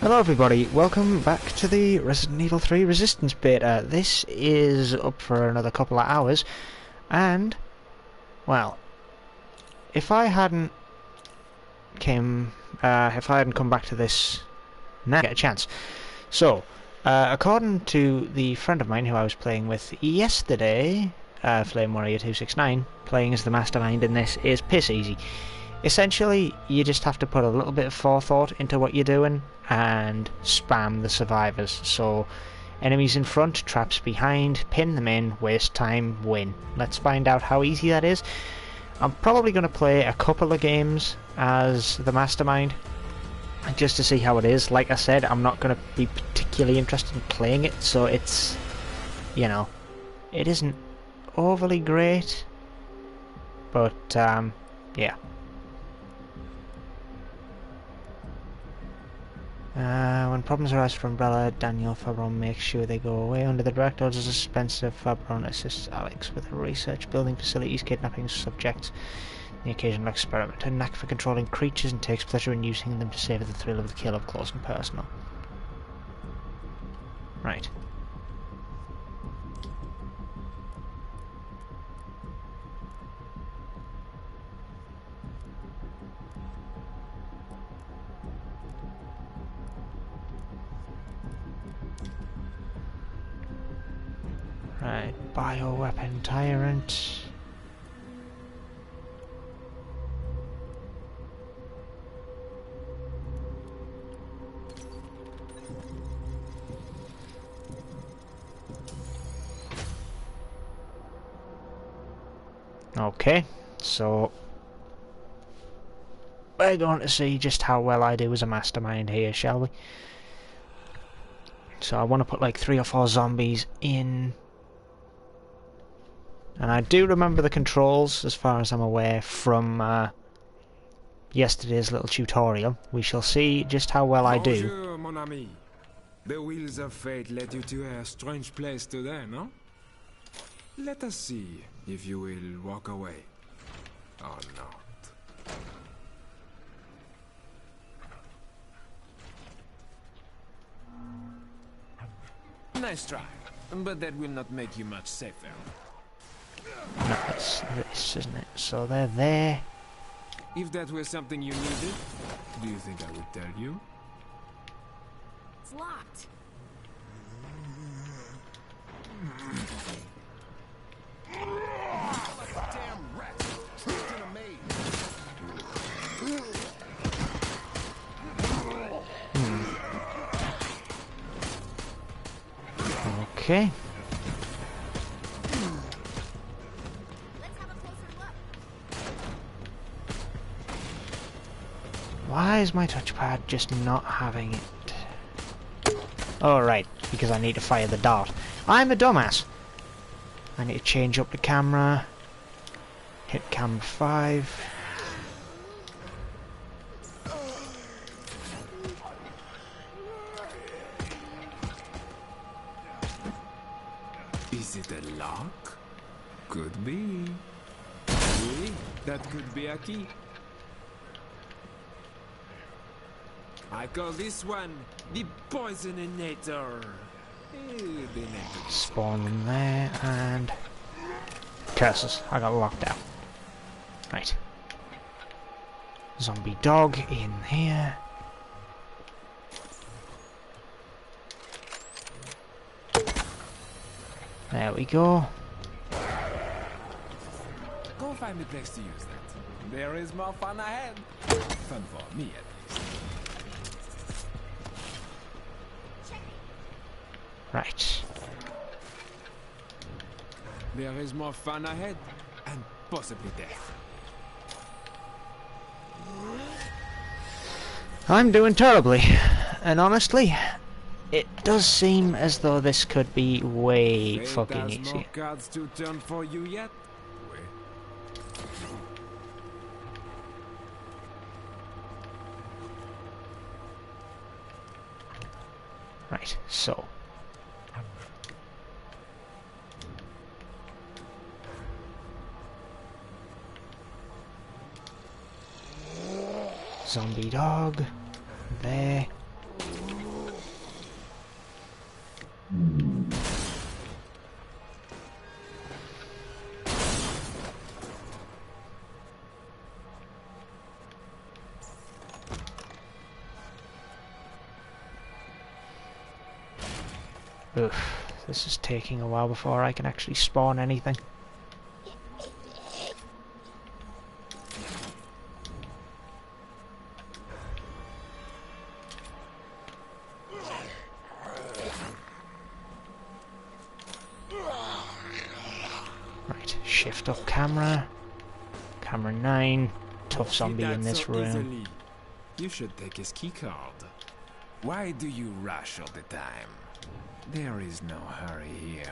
Hello everybody, welcome back to the Resident Evil 3 Resistance beta. This is up for another couple of hours, and, well, if I hadn't come back to this, now I get a chance. So, according to the friend of mine who I was playing with yesterday, Flame Warrior 269, playing as the Mastermind in this is piss easy. Essentially, you just have to put a little bit of forethought into what you're doing and spam the survivors. So, enemies in front, traps behind, pin them in, waste time, win. Let's find out how easy that is. I'm probably going to play a couple of games as the Mastermind, just to see how it is. Like I said, I'm not going to be particularly interested in playing it, so it's, you know, it isn't overly great, but, yeah. When problems arise for Umbrella, Daniel Fabron makes sure they go away. Under the direct orders of Spencer, Fabron assists Alex with research, building facilities, kidnapping subjects, the occasional experiment, a knack for controlling creatures, and takes pleasure in using them to savour the thrill of the kill up close and personal. Right. Right, bioweapon tyrant. Okay, so we're going to see just how well I do as a mastermind here, shall we? So I want to put like 3 or 4 zombies in. And I do remember the controls, as far as I'm aware, from yesterday's little tutorial. We shall see just how well I do. Bonjour, mon ami. The wheels of fate led you to a strange place today, no? Let us see if you will walk away or not. Nice try, but that will not make you much safer. No, it's this, isn't it? So they're there. If that were something you needed, do you think I would tell you? It's locked. Okay. Why is my touchpad just not having it? Oh, right, because I need to fire the dart. I'm a dumbass. I need to change up the camera. Hit camera 5. Is it a lock? Could be. See? That could be a key. I call this one the Poisoninator. Spawn them there, and curses. I got locked out. Right. Zombie dog in here. There we go. Go find a place to use that. There is more fun ahead. Fun for me, at least. Right. There is more fun ahead, and possibly death. I'm doing terribly, and honestly, it does seem as though this could be way Fate fucking has easy. more cards to turn for you yet? Right, so. Zombie dog. There. Oof, this is taking a while before I can actually spawn anything. Right, shift up camera. Camera 9. Tough zombie in this room. Easily. You should take his keycard. Why do you rush all the time? There is no hurry here.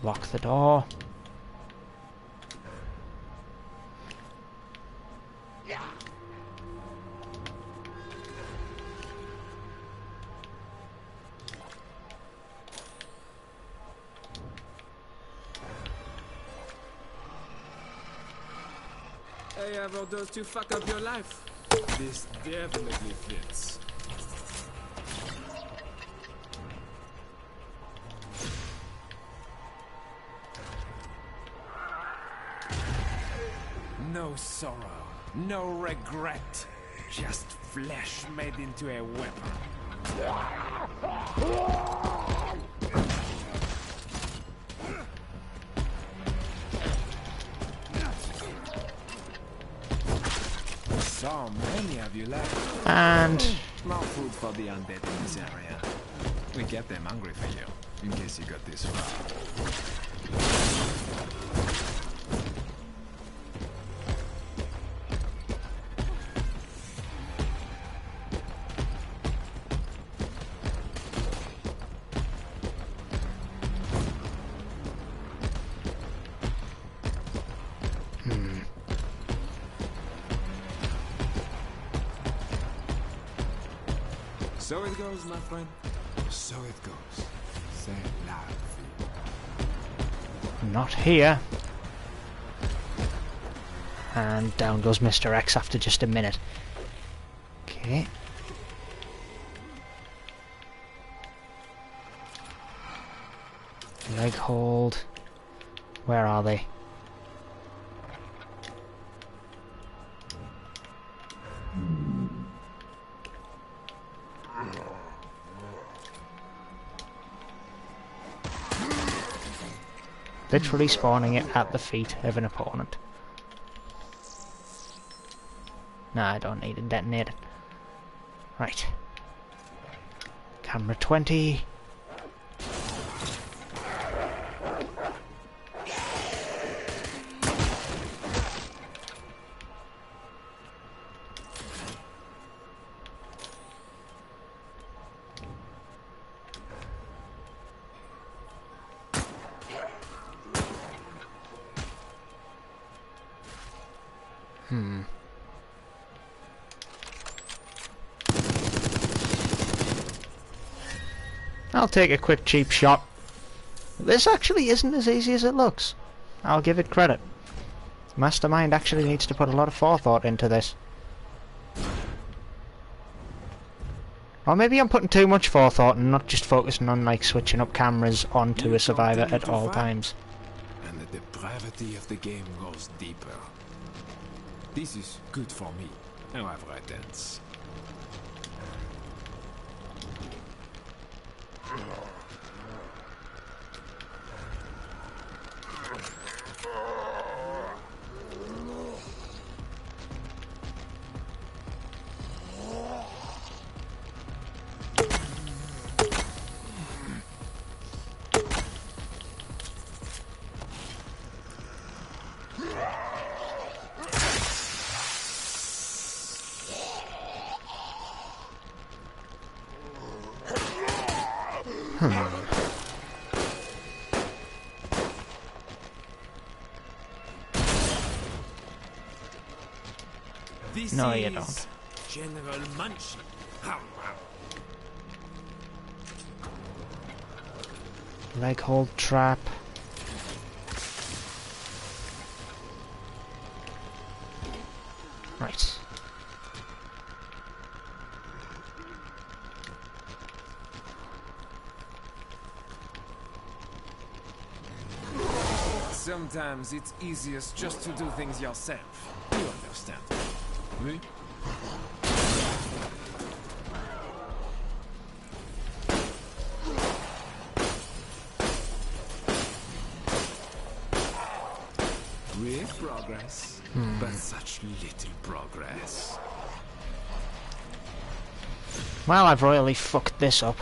Lock the door. I have orders to fuck up your life. This definitely fits. No sorrow, no regret. Just flesh made into a weapon. So many of you left. And More food for the undead in this area. We get them hungry for you, in case you got this far. So it goes, my friend. So it goes. Say it loud. not here. And down goes Mr. X after just a minute. Okay. Leg hold. Where are they? Literally spawning it at the feet of an opponent. Nah, I don't need it detonated. Right. Camera 20. I'll take a quick cheap shot. This actually isn't as easy as it looks. I'll give it credit. Mastermind actually needs to put a lot of forethought into this. Or maybe I'm putting too much forethought and not just focusing on like switching up cameras onto a survivor at all times. And the depravity of the game goes deeper. This is good for me, however it ends. This No, you is don't. General Munchie. How? Leg hold trap. Right. Sometimes it's easiest just to do things yourself. You understand? Oui? Great progress, but such little progress. Well, I've royally fucked this up.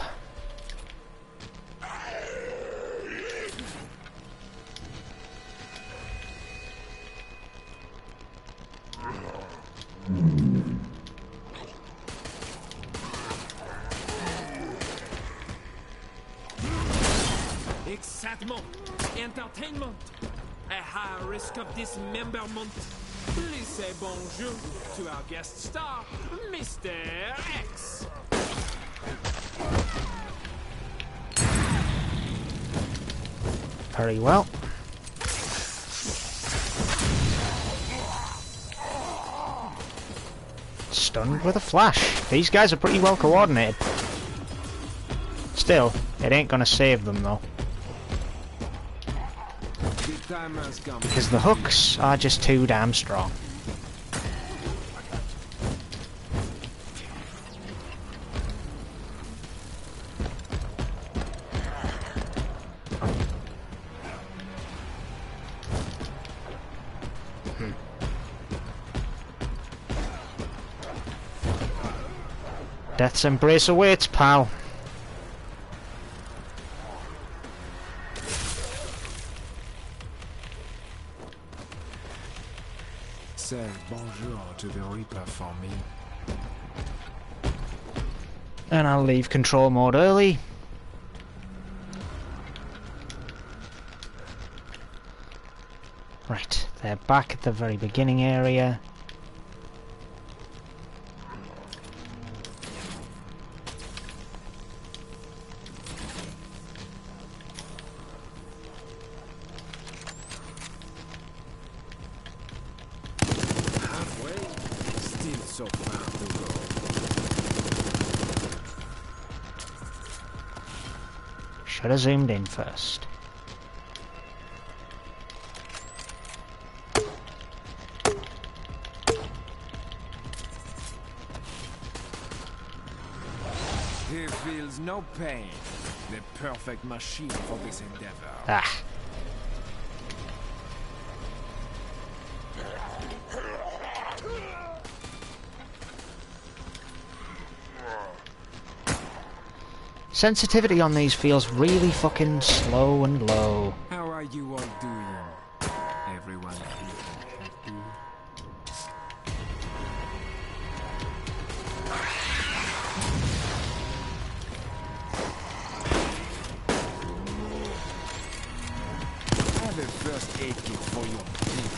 Excitement, entertainment, a high risk of dismemberment. Please say bonjour to our guest star, Mr. X. Very well. Stunned with a flash. These guys are pretty well coordinated. Still, it ain't gonna save them though. The time has come. Because the hooks are just too damn strong. Death's embrace awaits, pal. Say bonjour to the Reaper for me. And I'll leave control mode early. Right, they're back at the very beginning area. So far to go. Should have zoomed in first. He feels no pain. The perfect machine for this endeavor. Ah. Sensitivity on these feels really fucking slow and low. How are you all doing? Everyone feeling happy? I have a first aid kit for your team.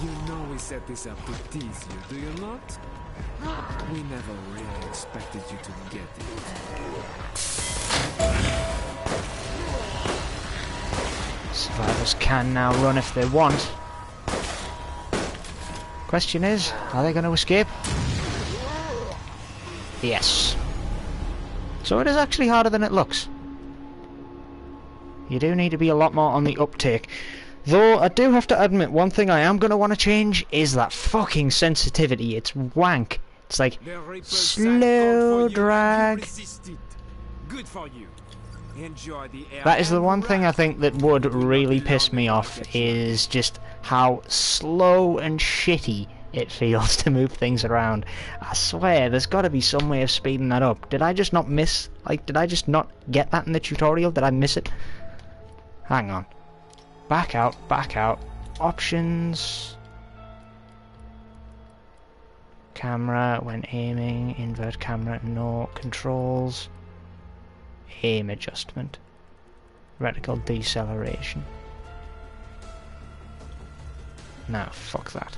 You know we set this up to tease you, do you not? We never really expected you to get it. Survivors can now run if they want. Question is, are they going to escape? Yes. So it is actually harder than it looks. You do need to be a lot more on the uptake. Though I do have to admit, one thing I am going to want to change is that fucking sensitivity. It's wank. It's like slow drag. Good for you. Enjoy the air. That is the one thing I think that would really piss me off, is just how slow and shitty it feels to move things around. I swear there's got to be some way of speeding that up. Did I just not miss, like, did I just not get that in the tutorial? Did I miss it? Hang on. Back out, options, camera when aiming, invert camera, no, controls, aim adjustment, reticle deceleration. Nah, fuck that.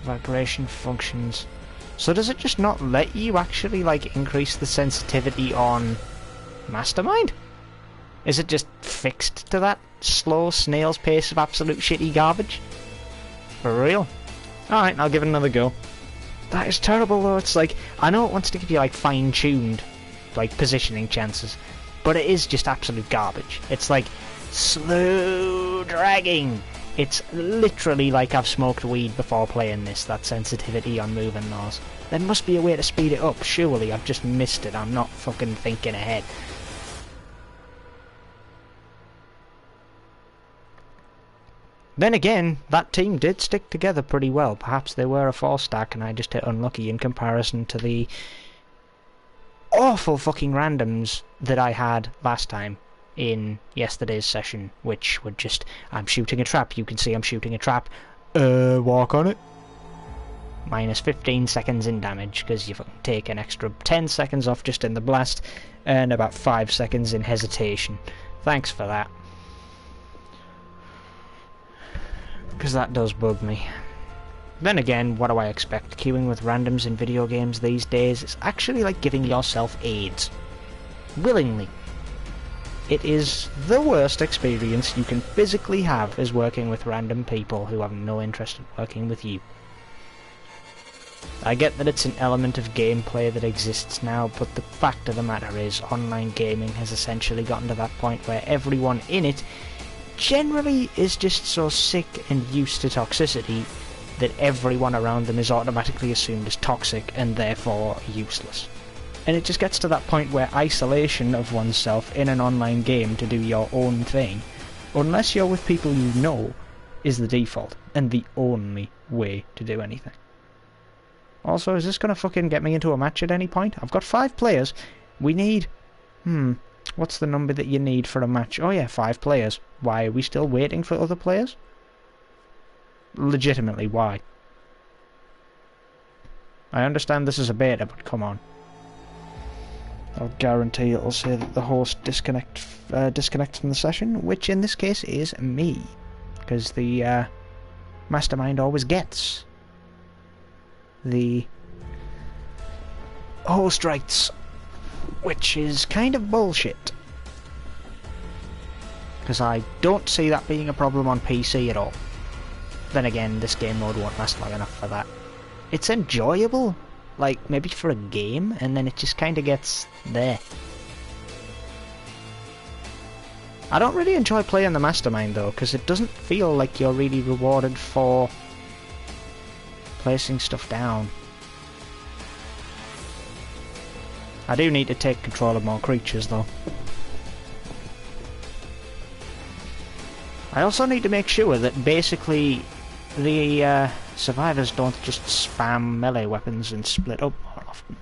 Vibration functions. So does it just not let you actually, like, increase the sensitivity on Mastermind? Is it just fixed to that slow snail's pace of absolute shitty garbage? For real? Alright, I'll give it another go. That is terrible though. It's like, I know it wants to give you like fine-tuned like positioning chances, but it is just absolute garbage. It's like slow dragging. It's literally like I've smoked weed before playing this, that sensitivity on moving laws. There must be a way to speed it up, surely. I've just missed it. I'm not fucking thinking ahead. Then again, that team did stick together pretty well. Perhaps they were a 4-stack and I just hit unlucky in comparison to the awful fucking randoms that I had last time in yesterday's session, which were just, I'm shooting a trap, you can see I'm shooting a trap, walk on it. Minus 15 seconds in damage, because you fucking take an extra 10 seconds off just in the blast, and about 5 seconds in hesitation. Thanks for that. Because that does bug me. Then again, what do I expect? Queuing with randoms in video games these days is actually like giving yourself AIDS. Willingly. It is the worst experience you can physically have, is working with random people who have no interest in working with you. I get that it's an element of gameplay that exists now, but the fact of the matter is online gaming has essentially gotten to that point where everyone in it generally is just so sick and used to toxicity that everyone around them is automatically assumed as toxic and therefore useless. And it just gets to that point where isolation of oneself in an online game to do your own thing, unless you're with people you know, is the default and the only way to do anything. Also, is this gonna fucking get me into a match at any point? I've got 5 players. We need... what's the number that you need for a match? Oh yeah, 5 players. Why are we still waiting for other players? Legitimately, why? I understand this is a beta, but come on. I'll guarantee it'll say that the host disconnects from the session, which in this case is me. Because the Mastermind always gets the host rights, which is kind of bullshit. Because I don't see that being a problem on PC at all. Then again, this game mode won't last long enough for that. It's enjoyable, like maybe for a game, and then it just kind of gets there. I don't really enjoy playing the Mastermind though, because it doesn't feel like you're really rewarded for placing stuff down. I do need to take control of more creatures though. I also need to make sure that basically the survivors don't just spam melee weapons and split up more often.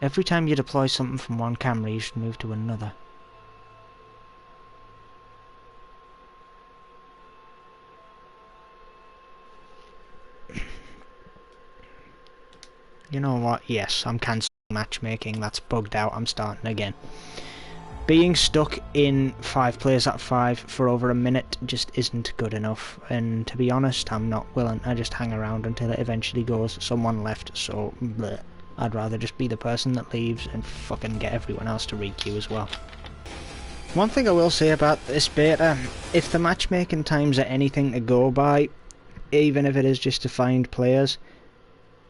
Every time you deploy something from one camera, you should move to another. You know what? Yes, I'm cancelling matchmaking. That's bugged out. I'm starting again. Being stuck in 5 players at 5 for over a minute just isn't good enough, and to be honest, I'm not willing. I just hang around until it eventually goes, someone left, so bleh. I'd rather just be the person that leaves and fucking get everyone else to re-queue as well. One thing I will say about this beta, if the matchmaking times are anything to go by, even if it is just to find players,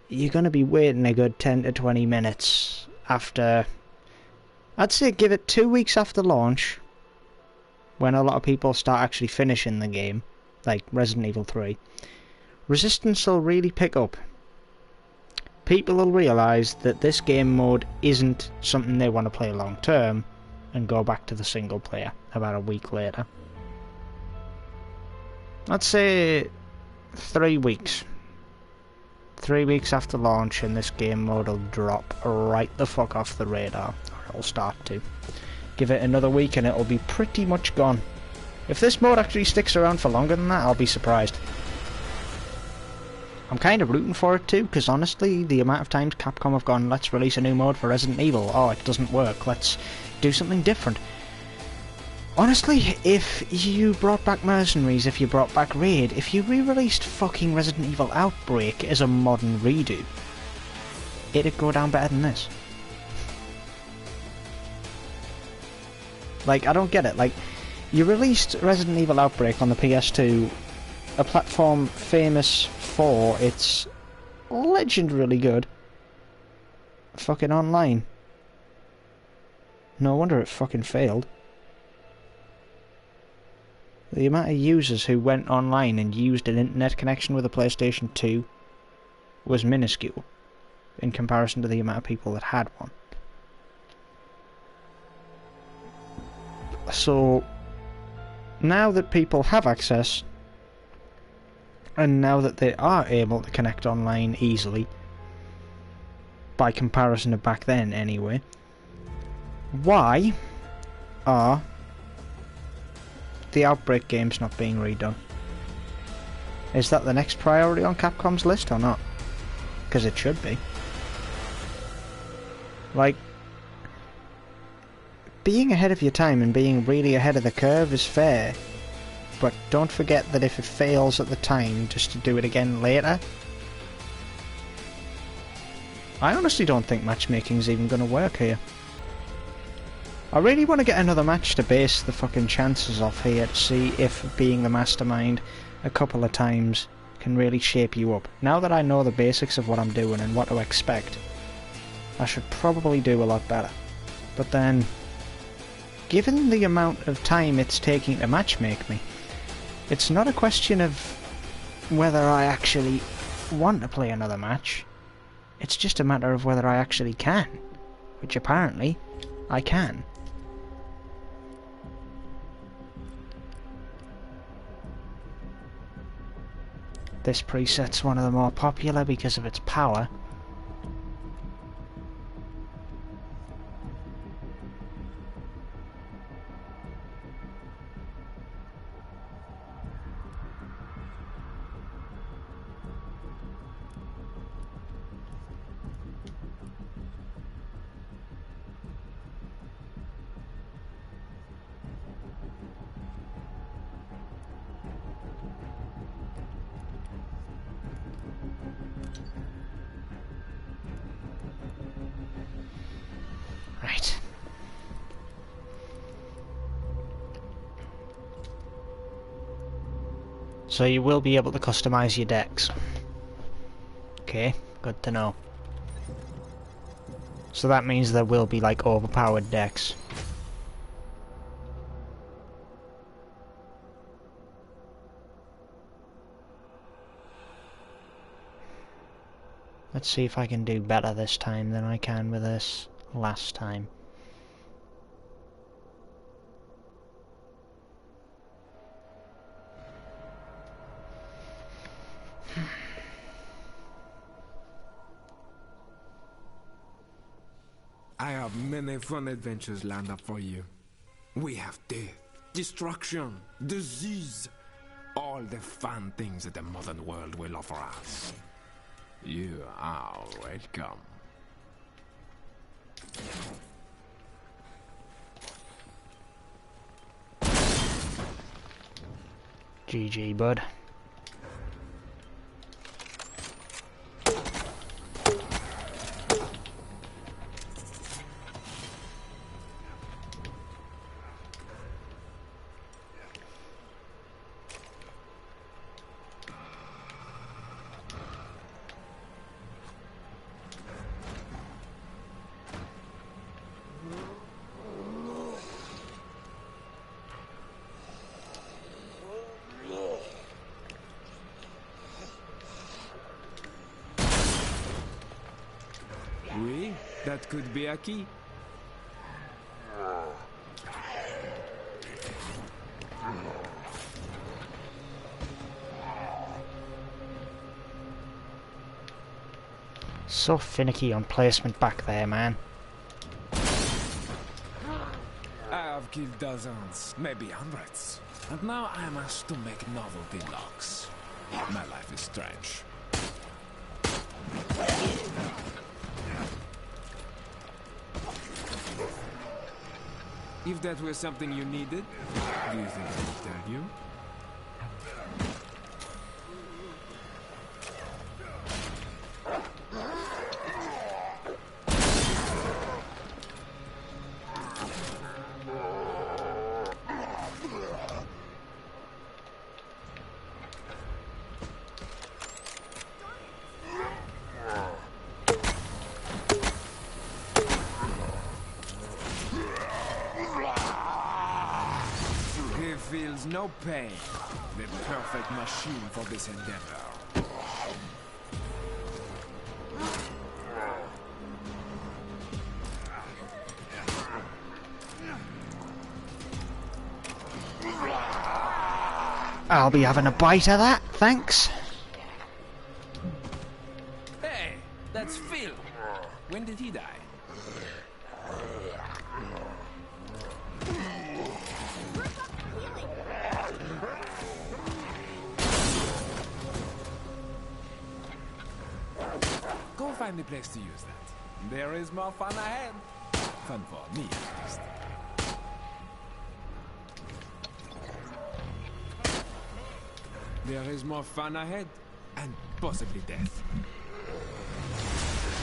you're going to be waiting a good 10 to 20 minutes after... I'd say give it 2 weeks after launch, when a lot of people start actually finishing the game, like Resident Evil 3. Resistance will really pick up. People will realise that this game mode isn't something they want to play long term, and go back to the single player about a week later. I'd say 3 weeks. 3 weeks after launch and this game mode will drop right the fuck off the radar. It'll start to. Give it another week and it'll be pretty much gone. If this mode actually sticks around for longer than that, I'll be surprised. I'm kind of rooting for it too, because honestly, the amount of times Capcom have gone, let's release a new mode for Resident Evil, oh, it doesn't work, let's do something different. Honestly, if you brought back Mercenaries, if you brought back Raid, if you re-released fucking Resident Evil Outbreak as a modern redo, it'd go down better than this. Like, I don't get it. Like, you released Resident Evil Outbreak on the PS2 a platform famous for its legendarily good fucking online. No wonder it fucking failed. The amount of users who went online and used an internet connection with a PlayStation 2 was minuscule in comparison to the amount of people that had one. So, now that people have access, and now that they are able to connect online easily, by comparison to back then anyway, why are the Outbreak games not being redone? Is that the next priority on Capcom's list or not? Because it should be. Like, being ahead of your time and being really ahead of the curve is fair, but don't forget that if it fails at the time, just to do it again later. I honestly don't think matchmaking's even going to work here. I really want to get another match to base the fucking chances off here to see if being the mastermind a couple of times can really shape you up. Now that I know the basics of what I'm doing and what to expect, I should probably do a lot better. But then, given the amount of time it's taking to matchmake me, it's not a question of whether I actually want to play another match. It's just a matter of whether I actually can, which apparently I can. This preset's one of the more popular because of its power. Right. So you will be able to customize your decks. Okay, good to know. So that means there will be like overpowered decks. Let's see if I can do better this time than I can with this last time. I have many fun adventures lined up for you. We have death, destruction, disease, all the fun things that the modern world will offer us. You are welcome. GG, bud. Oui, that could be a key. So finicky on placement back there, man. I have killed dozens, maybe hundreds. And now I am asked to make novelty locks. My life is strange. If that were something you needed, do you think I would tell you? feels no pain. The perfect machine for this endeavor. I'll be having a bite of that, thanks. Hey, that's Phil. When did he die? Go find a place to use that. There is more fun ahead. Fun for me, at least. There is more fun ahead, and possibly death.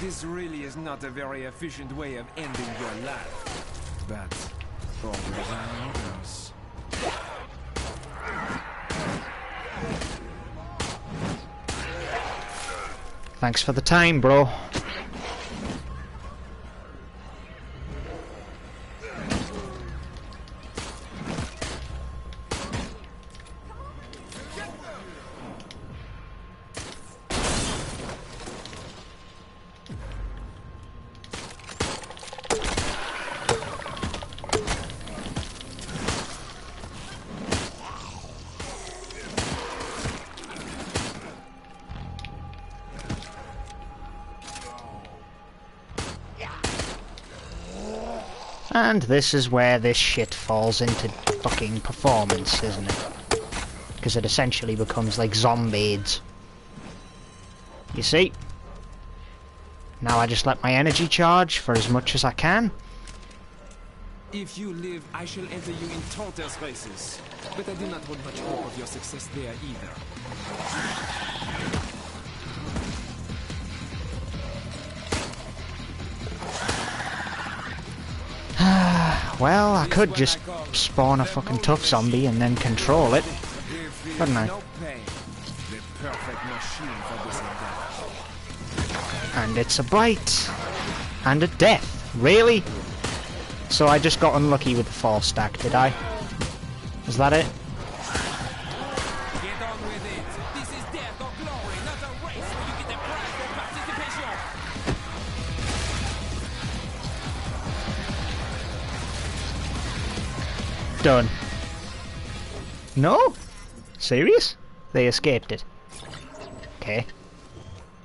This really is not a very efficient way of ending your life, but for others. Thanks for the time, bro. And this is where this shit falls into fucking performance, isn't it? Because it essentially becomes like zombies. You see? Now I just let my energy charge for as much as I can. If you live, I shall enter you in Taunter's races. But I do not hold much hope of your success there either. Well, I could just spawn a fucking tough zombie and then control it, couldn't I? And it's a bite. And a death. Really? So I just got unlucky with the 4 stack, did I? Is that it? Get on with it. This is death or glory, not a race where you get a prize for participation. Done. No? Serious? They escaped it. Okay.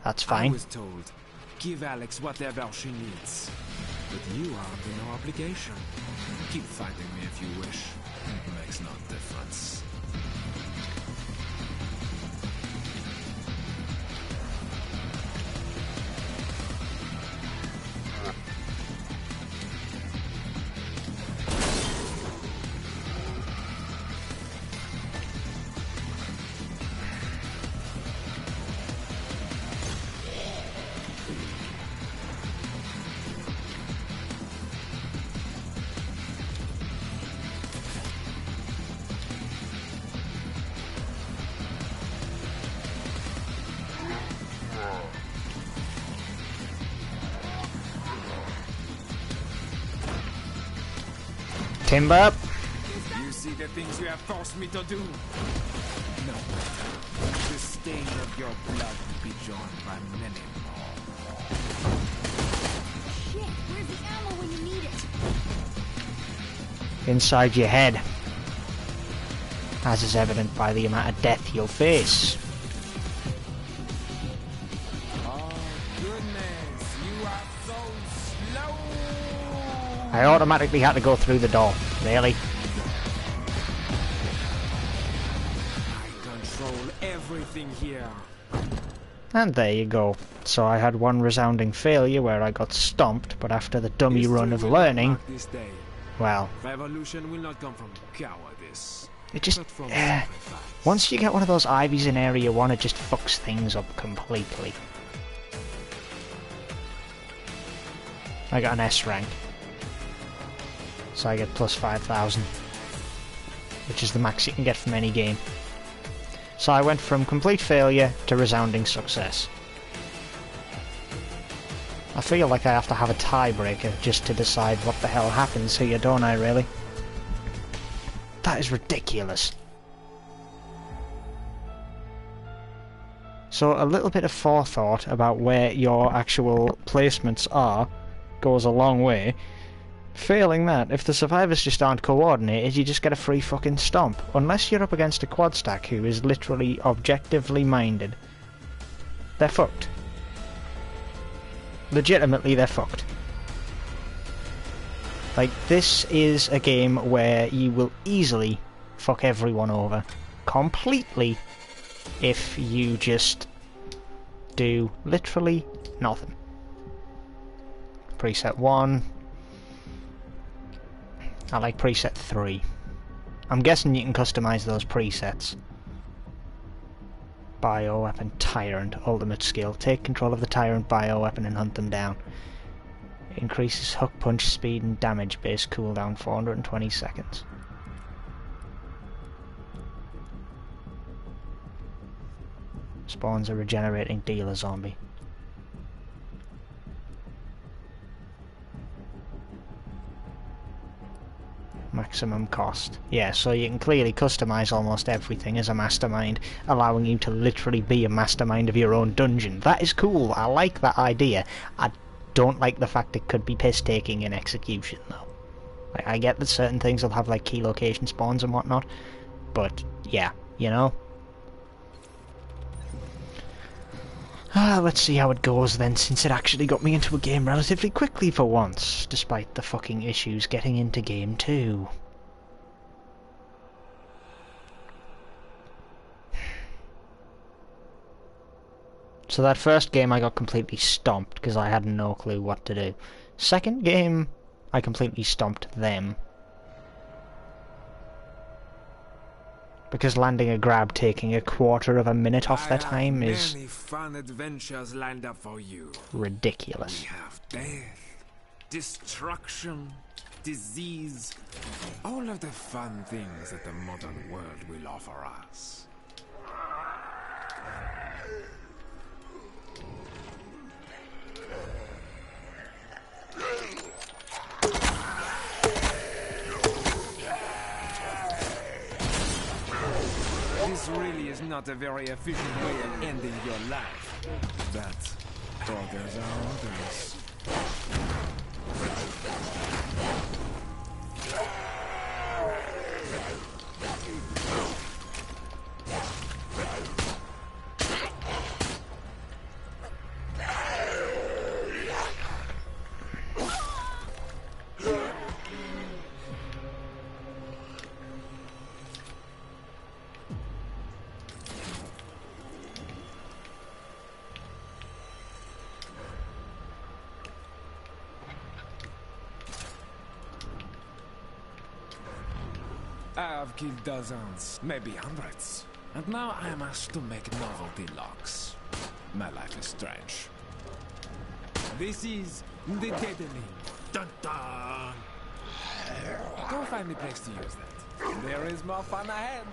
That's fine. I was told, give Alex whatever she needs. But you are under no obligation. Keep fighting me if you wish. It makes no difference. Timber. You see the things you have forced me to do? No. The stain of your blood will be joined by many more. Shit, where's the ammo when you need it? Inside your head. As is evident by the amount of death you'll face. Oh, goodness. You are so slow. I automatically had to go through the door. Really? I control everything here. And there you go. So I had one resounding failure where I got stomped, but after the dummy run of learning, well, revolution will not come from cowardice. it just... But from once you get one of those ivies in Area 1, it just fucks things up completely. I got an S rank. So I get plus 5,000. Which is the max you can get from any game. So I went from complete failure to resounding success. I feel like I have to have a tiebreaker just to decide what the hell happens here, don't I, really? That is ridiculous. So a little bit of forethought about where your actual placements are goes a long way. Failing that, if the survivors just aren't coordinated, you just get a free fucking stomp. Unless you're up against a quad stack who is literally objectively minded. They're fucked. Legitimately, they're fucked. Like, this is a game where you will easily fuck everyone over. Completely. If you just do literally nothing. Preset 1. I like preset 3. I'm guessing you can customize those presets. Bioweapon, Tyrant, Ultimate Skill. Take control of the Tyrant bioweapon and hunt them down. Increases hook punch speed and damage base cooldown 420 seconds. Spawns a regenerating dealer zombie. Maximum cost. Yeah, so you can clearly customize almost everything as a mastermind, allowing you to literally be a mastermind of your own dungeon. That is cool. I like that idea. I don't like the fact it could be piss-taking in execution, though. Like, I get that certain things will have, like, key location spawns and whatnot, but, yeah, you know? Let's see how it goes then, since it actually got me into a game relatively quickly for once, despite the fucking issues getting into game 2. So that first game I got completely stomped because I had no clue what to do. Second game, I completely stomped them. Because landing a grab taking a quarter of a minute off their time is many fun adventures lined up for you. ridiculous. We have death, destruction, disease, all of the fun things that the modern world will offer us. This really is not a very efficient way of ending your life. But others are others. I have killed dozens, maybe hundreds. And now I am asked to make novelty locks. My life is strange. This is the deadening. Dun dun! Go find a place to use that. There is more fun ahead.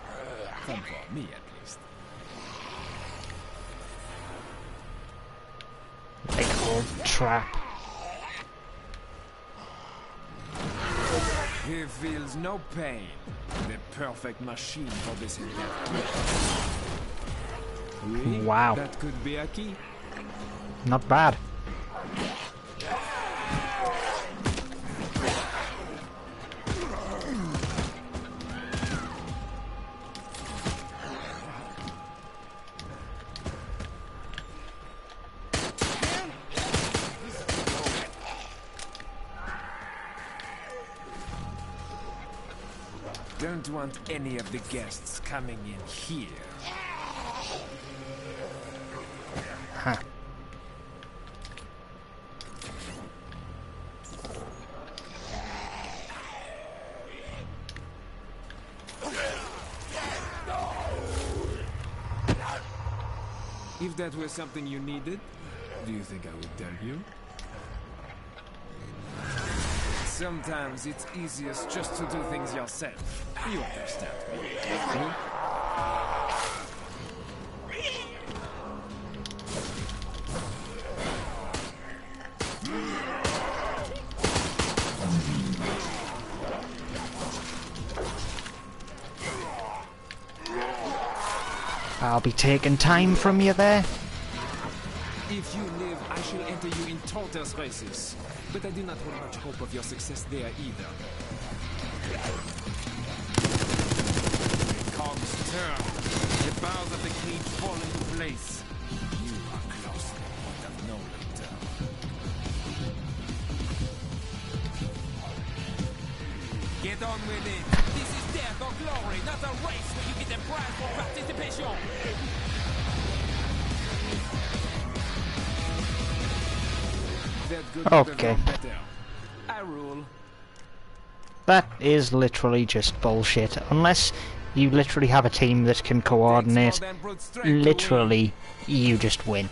Fun for me, at least. Big old trap. He feels no pain. The perfect machine for this endeavor. Oui, Wow. that could be a key. Not bad. Don't want any of the guests coming in here. Huh. If that were something you needed, do you think I would tell you? Sometimes it's easiest just to do things yourself. You understand me. Hmm? I'll be taking time from you there. If you live, I shall enter you in Torter's races. But I do not hold much hope of your success there either. The cogs turn. The bars of the cage fall into place. You are close to the point of no return. Get on with it. This is death or glory, not a race where you get a prize for participation. Okay. I rule. That is literally just bullshit. Unless you literally have a team that can coordinate, literally, you just win.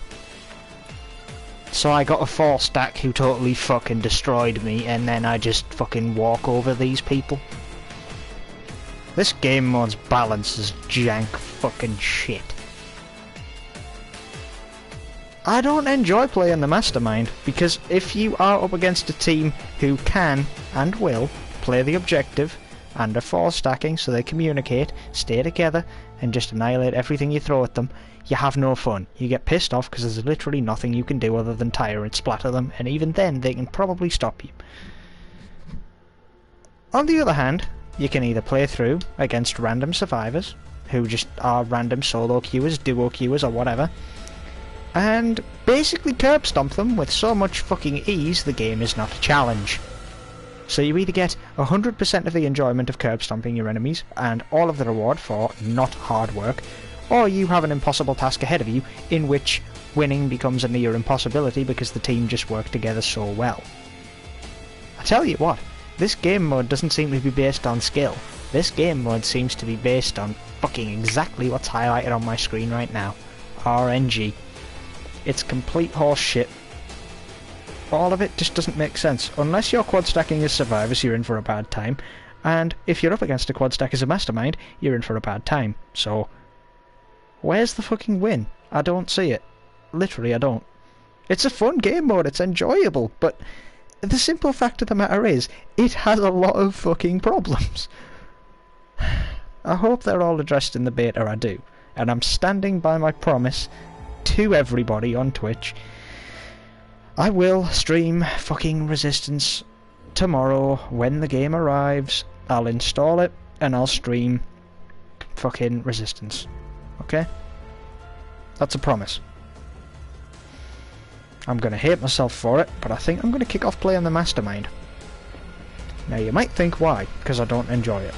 So I got a 4-stack who totally fucking destroyed me, and then I just fucking walk over these people. This game mode's balance is jank fucking shit. I don't enjoy playing the Mastermind, because if you are up against a team who can, and will, play the objective, and are 4-stacking so they communicate, stay together, and just annihilate everything you throw at them, you have no fun. You get pissed off because there's literally nothing you can do other than tire and splatter them, and even then they can probably stop you. On the other hand, you can either play through against random survivors, who just are random solo queuers, duo queuers, or whatever, and basically curb stomp them with so much fucking ease the game is not a challenge. So you either get 100% of the enjoyment of curb stomping your enemies and all of the reward for not hard work, or you have an impossible task ahead of you in which winning becomes a near impossibility because the team just work together so well. I tell you what, this game mode doesn't seem to be based on skill. This game mode seems to be based on fucking exactly what's highlighted on my screen right now. RNG. It's complete horse shit. All of it just doesn't make sense. Unless you're quad stacking as survivors, you're in for a bad time. And if you're up against a quad stack as a mastermind, you're in for a bad time. So, where's the fucking win? I don't see it. Literally, I don't. It's a fun game mode, it's enjoyable, but the simple fact of the matter is, it has a lot of fucking problems. I hope they're all addressed in the beta, I do. And I'm standing by my promise to everybody on Twitch. I will stream fucking Resistance tomorrow when the game arrives. I'll install it and I'll stream fucking Resistance. Okay? That's a promise. I'm gonna hate myself for it, but I think I'm gonna kick off playing the Mastermind. Now you might think why, because I don't enjoy it.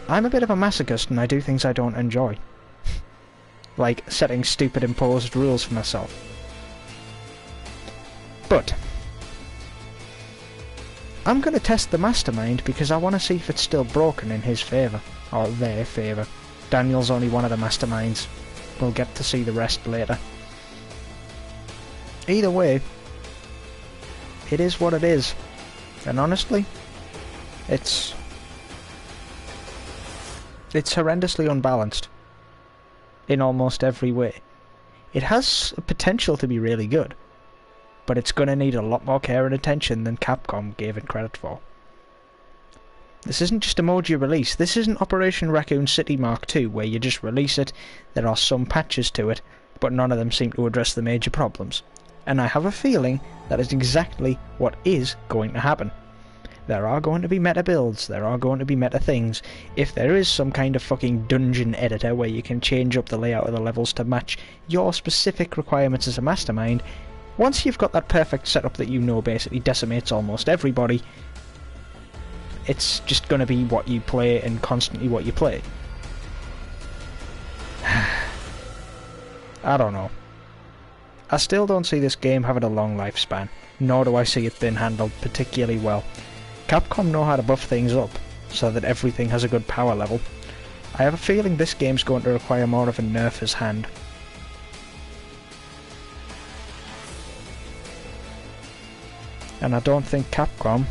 I'm a bit of a masochist and I do things I don't enjoy. Like setting stupid imposed rules for myself. But I'm going to test the Mastermind because I want to see if it's still broken in his favour, or their favour. Daniel's only one of the Masterminds. We'll get to see the rest later. Either way, it is what it is. And honestly, it's horrendously unbalanced in almost every way. It has a potential to be really good, but it's going to need a lot more care and attention than Capcom gave it credit for. This isn't just a Emoji release, this isn't Operation Raccoon City Mark II, where you just release it, there are some patches to it, but none of them seem to address the major problems. And I have a feeling that is exactly what is going to happen. There are going to be meta builds, there are going to be meta things. If there is some kind of fucking dungeon editor where you can change up the layout of the levels to match your specific requirements as a mastermind, once you've got that perfect setup that you know basically decimates almost everybody, it's just going to be what you play and constantly what you play. I don't know. I still don't see this game having a long lifespan, nor do I see it being handled particularly well. Capcom know how to buff things up, so that everything has a good power level. I have a feeling this game's going to require more of a nerfer's hand. And I don't think Capcom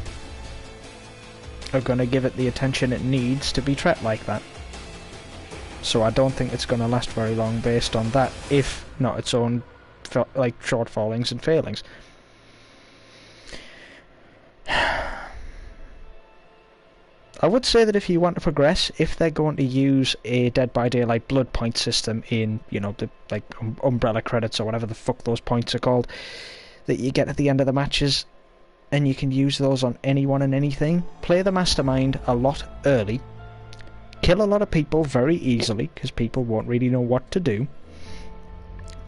are going to give it the attention it needs to be treated like that. So I don't think it's going to last very long based on that, if not its own like shortfallings and failings. I would say that if you want to progress, if they're going to use a Dead by Daylight blood point system in, you know, the like umbrella credits or whatever the fuck those points are called, that you get at the end of the matches, and you can use those on anyone and anything, play the Mastermind a lot early, kill a lot of people very easily, because people won't really know what to do,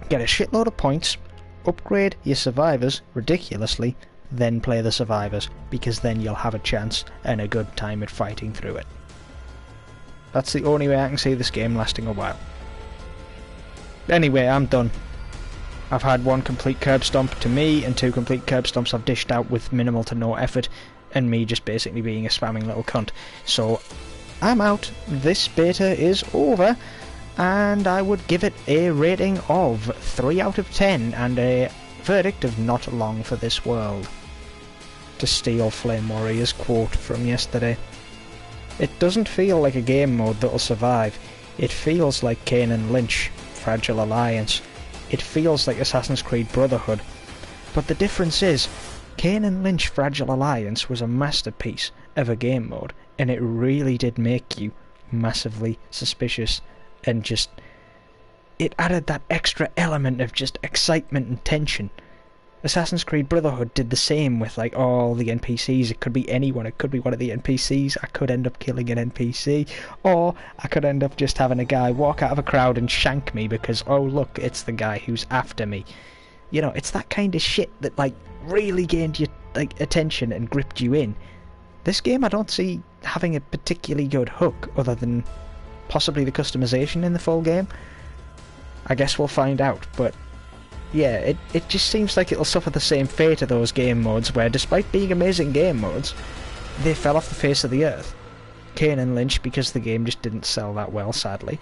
get a shitload of points, upgrade your survivors ridiculously, then play the survivors, because then you'll have a chance and a good time at fighting through it. That's the only way I can see this game lasting a while. Anyway, I'm done. I've had one complete curb stomp to me, and 2 complete curb stomps I've dished out with minimal to no effort, and me just basically being a spamming little cunt. So, I'm out. This beta is over, and I would give it a rating of 3 out of 10, and a verdict of not long for this world. To steal Flame Warrior's quote from yesterday. It doesn't feel like a game mode that'll survive. It feels like Kane and Lynch, Fragile Alliance. It feels like Assassin's Creed Brotherhood. But the difference is, Kane and Lynch Fragile Alliance was a masterpiece of a game mode, and it really did make you massively suspicious, and just... it added that extra element of just excitement and tension. Assassin's Creed Brotherhood did the same with like all the NPCs. It could be anyone, it could be one of the NPCs. I could end up killing an NPC, or I could end up just having a guy walk out of a crowd and shank me because, oh look, it's the guy who's after me. You know, it's that kind of shit that like really gained your like attention and gripped you in. This game I don't see having a particularly good hook other than possibly the customization in the full game. I guess we'll find out, but yeah, it just seems like it'll suffer the same fate of those game modes where, despite being amazing game modes, they fell off the face of the earth. Kane and Lynch because the game just didn't sell that well, sadly,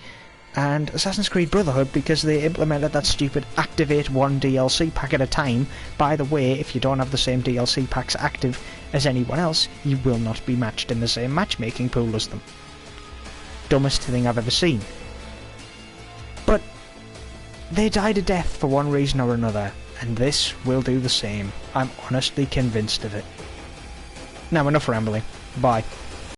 and Assassin's Creed Brotherhood because they implemented that stupid activate one DLC pack at a time. By the way, if you don't have the same DLC packs active as anyone else, you will not be matched in the same matchmaking pool as them. Dumbest thing I've ever seen. But they died a death for one reason or another, and this will do the same. I'm honestly convinced of it. Now enough rambling. Bye.